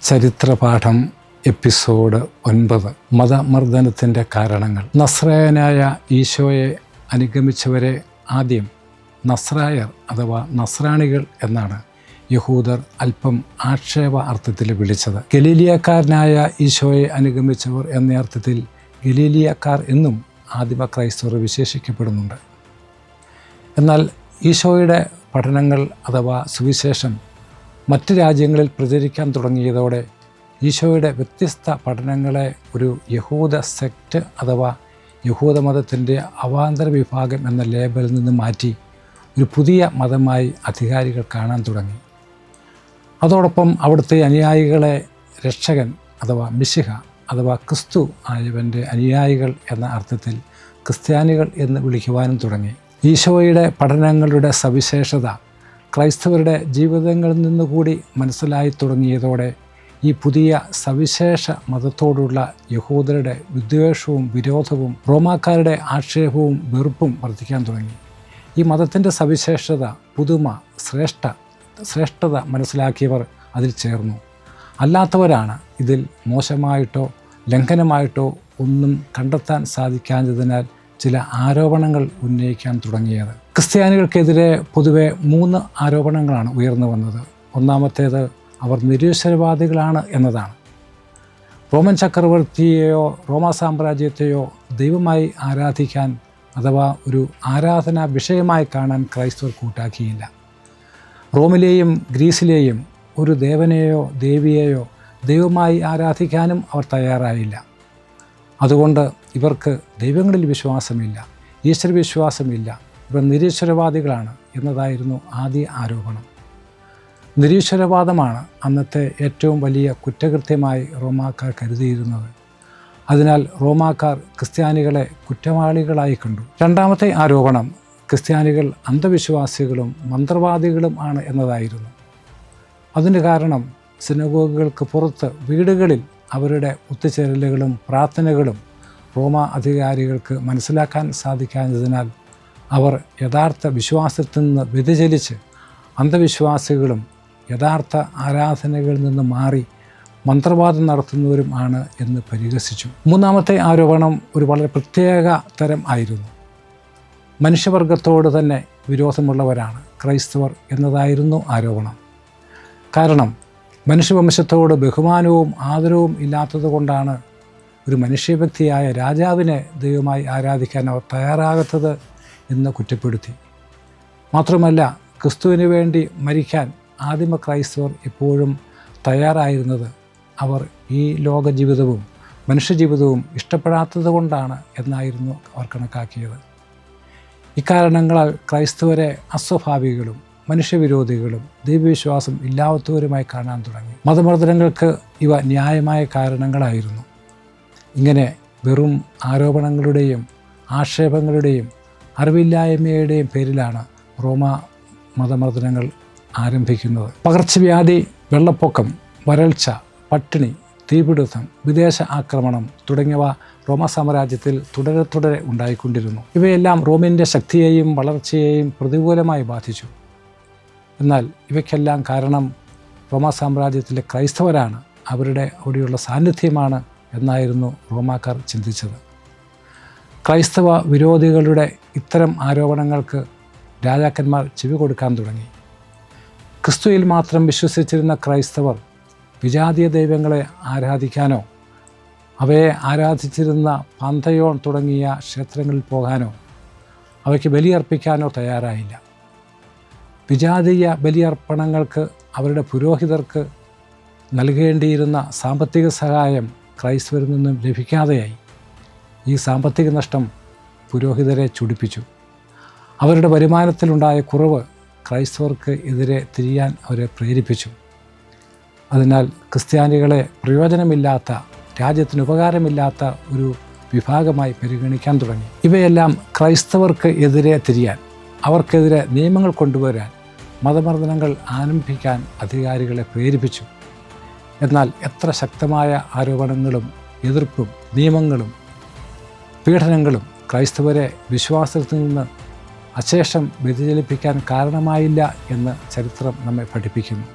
ചരിത്രപാഠം episode 9 മതമർദ്ദനത്തിൻ്റെ കാരണങ്ങൾ. നസ്രായനായ ഈശോയെ അനുഗമിച്ചവരെ ആദ്യം നസ്രായർ അഥവാ നസ്രാണികൾ എന്നാണ് യഹൂദർ അല്പം ആക്ഷേപ അർത്ഥത്തിൽ വിളിച്ചത്. ഗലീലിയക്കാരനായ ഈശോയെ അനുഗമിച്ചവർ എന്ന അർത്ഥത്തിൽ ഗലീലിയക്കാർ എന്നും ആദിമ ക്രൈസ്തവർ വിശേഷിക്കപ്പെടുന്നുണ്ട്. എന്നാൽ ഈശോയുടെ പഠനങ്ങൾ അഥവാ സുവിശേഷം മറ്റ് രാജ്യങ്ങളിൽ പ്രചരിക്കാൻ തുടങ്ങിയതോടെ ഈശോയുടെ വ്യത്യസ്ത പഠനങ്ങളെ ഒരു യഹൂദ സെക്റ്റ് അഥവാ യഹൂദമതത്തിൻ്റെ അവാന്തര വിഭാഗം എന്ന ലേബലിൽ നിന്ന് മാറ്റി ഒരു പുതിയ മതമായി അധികാരികൾ കാണാൻ തുടങ്ങി. അതോടൊപ്പം അവിടുത്തെ അനുയായികളെ രക്ഷകൻ അഥവാ മിശിഹ അഥവാ ക്രിസ്തു ആയവൻ്റെ അനുയായികൾ എന്ന അർത്ഥത്തിൽ ക്രിസ്ത്യാനികൾ എന്ന് വിളിക്കുവാനും തുടങ്ങി. ഈശോയുടെ പഠനങ്ങളുടെ സവിശേഷത ക്രൈസ്തവരുടെ ജീവിതങ്ങളിൽ നിന്നുകൂടി മനസ്സിലായി തുടങ്ങിയതോടെ ഈ പുതിയ സവിശേഷ മതത്തോടുള്ള യഹൂദരുടെ വിദ്വേഷവും വിരോധവും റോമാക്കാരുടെ ആക്ഷേപവും വെറുപ്പും വർദ്ധിക്കാൻ തുടങ്ങി. ഈ മതത്തിൻ്റെ സവിശേഷത, പുതുമ, ശ്രേഷ്ഠത മനസ്സിലാക്കിയവർ അതിൽ ചേർന്നു. അല്ലാത്തവരാണ് ഇതിൽ മോശമായിട്ടോ ലംഘനമായിട്ടോ ഒന്നും കണ്ടെത്താൻ സാധിക്കാത്തതിനാൽ ചില ആരോപണങ്ങൾ ഉന്നയിക്കാൻ തുടങ്ങിയത്. ക്രിസ്ത്യാനികൾക്കെതിരെ പൊതുവെ 3 ആരോപണങ്ങളാണ് ഉയർന്നു വന്നത്. ഒന്നാമത്തേത് അവർ നിരീശ്വരവാദികളാണ് എന്നതാണ്. റോമൻ ചക്രവർത്തിയെയോ റോമാ സാമ്രാജ്യത്തെയോ ദൈവമായി ആരാധിക്കാൻ അഥവാ ഒരു ആരാധനാ വിഷയമായി കാണാൻ ക്രൈസ്തവർ കൂട്ടാക്കിയില്ല. റോമിലെയും ഗ്രീസിലെയും ഒരു ദേവനെയോ ദേവിയെയോ ദൈവമായി ആരാധിക്കാനും അവർ തയ്യാറായില്ല. അതുകൊണ്ട് ഇവർക്ക് ദൈവങ്ങളിൽ വിശ്വാസമില്ല, ഈശ്വരവിശ്വാസമില്ല, ഇവർ നിരീശ്വരവാദികളാണ് എന്നതായിരുന്നു ആദ്യ ആരോപണം. നിരീശ്വരവാദമാണ് അന്നത്തെ ഏറ്റവും വലിയ കുറ്റകൃത്യമായി റോമാക്കാർ കരുതിയിരുന്നത്. അതിനാൽ റോമാക്കാർ ക്രിസ്ത്യാനികളെ കുറ്റവാളികളായി കണ്ടു. രണ്ടാമത്തെ ആരോപണം ക്രിസ്ത്യാനികൾ അന്ധവിശ്വാസികളും മന്ത്രവാദികളും ആണ് എന്നതായിരുന്നു. അതിന് കാരണം സിനഗോഗുകൾക്ക് പുറത്ത് വീടുകളിൽ അവരുടെ ഒത്തുചേരലുകളും പ്രാർത്ഥനകളും റോമാ അധികാരികൾക്ക് മനസ്സിലാക്കാൻ സാധിക്കാത്തതിനാൽ അവർ യഥാർത്ഥ വിശ്വാസത്തിൽ നിന്ന് വ്യതിചലിച്ച് അന്ധവിശ്വാസികളും യഥാർത്ഥ ആരാധനകളിൽ നിന്ന് മാറി മന്ത്രവാദം നടത്തുന്നവരും ആണ് എന്ന് പരിഹസിച്ചു. മൂന്നാമത്തെ ആരോപണം ഒരു വളരെ പ്രത്യേക തരം ആയിരുന്നു. മനുഷ്യവർഗത്തോട് തന്നെ വിരോധമുള്ളവരാണ് ക്രൈസ്തവർ എന്നതായിരുന്നു ആരോപണം. കാരണം മനുഷ്യവംശത്തോട് ബഹുമാനവും ആദരവും ഇല്ലാത്തത് കൊണ്ടാണ് ഒരു മനുഷ്യവ്യക്തിയായ രാജാവിനെ ദൈവമായി ആരാധിക്കാൻ അവർ തയ്യാറാകാത്തത് എന്ന് കുറ്റപ്പെടുത്തി. മാത്രമല്ല, ക്രിസ്തുവിന് വേണ്ടി മരിക്കാൻ ആദിമ ക്രൈസ്തവർ എപ്പോഴും തയ്യാറായിരുന്നത് അവർ ഈ ലോക ജീവിതവും മനുഷ്യജീവിതവും ഇഷ്ടപ്പെടാത്തത് കൊണ്ടാണ് എന്നായിരുന്നു അവർ കണക്കാക്കിയത്. ഇക്കാരണങ്ങളാൽ ക്രൈസ്തവരെ അസ്വാഭാവികളും മനുഷ്യവിരോധികളും ദൈവവിശ്വാസം ഇല്ലാത്തവരുമായി കാണാൻ തുടങ്ങി. മതമർദ്ദനങ്ങൾക്ക് ഇവ ന്യായമായ കാരണങ്ങളായിരുന്നു. ഇങ്ങനെ വെറും ആരോപണങ്ങളുടെയും ആക്ഷേപങ്ങളുടെയും അറിവില്ലായ്മയുടെയും പേരിലാണ് റോമാ മതമർദ്ദനങ്ങൾ ആരംഭിക്കുന്നത്. പകർച്ചവ്യാധി, വെള്ളപ്പൊക്കം, വരൾച്ച, പട്ടിണി, തീപിടുത്തം, വിദേശ ആക്രമണം തുടങ്ങിയവ റോമാ സാമ്രാജ്യത്തിൽ തുടരെ ഉണ്ടായിക്കൊണ്ടിരുന്നു. ഇവയെല്ലാം റോമിൻ്റെ ശക്തിയെയും വളർച്ചയെയും പ്രതികൂലമായി ബാധിച്ചു. എന്നാൽ ഇവയ്ക്കെല്ലാം കാരണം റോമാ സാമ്രാജ്യത്തിലെ ക്രൈസ്തവരാണ്, അവിടെയുള്ള സാന്നിധ്യമാണ് എന്നായിരുന്നു റോമാക്കാർ ചിന്തിച്ചത്. ക്രൈസ്തവ വിരോധികളുടെ ഇത്തരം ആരോപണങ്ങൾക്ക് രാജാക്കന്മാർ ചെവി കൊടുക്കാൻ തുടങ്ങി. ക്രിസ്തുവിൽ മാത്രം വിശ്വസിച്ചിരുന്ന ക്രൈസ്തവർ വിജാതീയ ദൈവങ്ങളെ ആരാധിക്കാനോ അവയെ ആരാധിച്ചിരുന്ന പാന്തയോൺ തുടങ്ങിയ ക്ഷേത്രങ്ങളിൽ പോകാനോ അവയ്ക്ക് ബലിയർപ്പിക്കാനോ തയ്യാറായില്ല. വിജാതീയ ബലിയർപ്പണങ്ങൾക്ക് അവരുടെ പുരോഹിതർക്ക് നൽകേണ്ടിയിരുന്ന സാമ്പത്തിക സഹായം ക്രൈസ്തവരിൽ നിന്നും ലഭിക്കാതെയായി. ഈ സാമ്പത്തിക നഷ്ടം പുരോഹിതരെ ചുടിപ്പിച്ചു. അവരുടെ വരുമാനത്തിലുണ്ടായ കുറവ് ക്രൈസ്തവർക്ക് എതിരെ തിരിയാൻ അവരെ പ്രേരിപ്പിച്ചു. അതിനാൽ ക്രിസ്ത്യാനികളെ പ്രയോജനമില്ലാത്ത, രാജ്യത്തിന് ഉപകാരമില്ലാത്ത ഒരു വിഭാഗമായി പരിഗണിക്കാൻ തുടങ്ങി. ഇവയെല്ലാം ക്രൈസ്തവർക്ക് എതിരെ തിരിയാൻ, അവർക്കെതിരെ നിയമങ്ങൾ കൊണ്ടുവരാൻ, മതമർദ്ദനങ്ങൾ ആരംഭിക്കാൻ അധികാരികളെ പ്രേരിപ്പിച്ചു. എന്നാൽ എത്ര ശക്തമായ ആരോപണങ്ങളും എതിർപ്പും നിയമങ്ങളും പീഡനങ്ങളും ക്രൈസ്തവരെ വിശ്വാസത്തിൽ നിന്ന് അശേഷം വ്യതിചലിപ്പിക്കാൻ കാരണമായില്ല എന്ന് ചരിത്രം നമ്മെ പഠിപ്പിക്കുന്നു.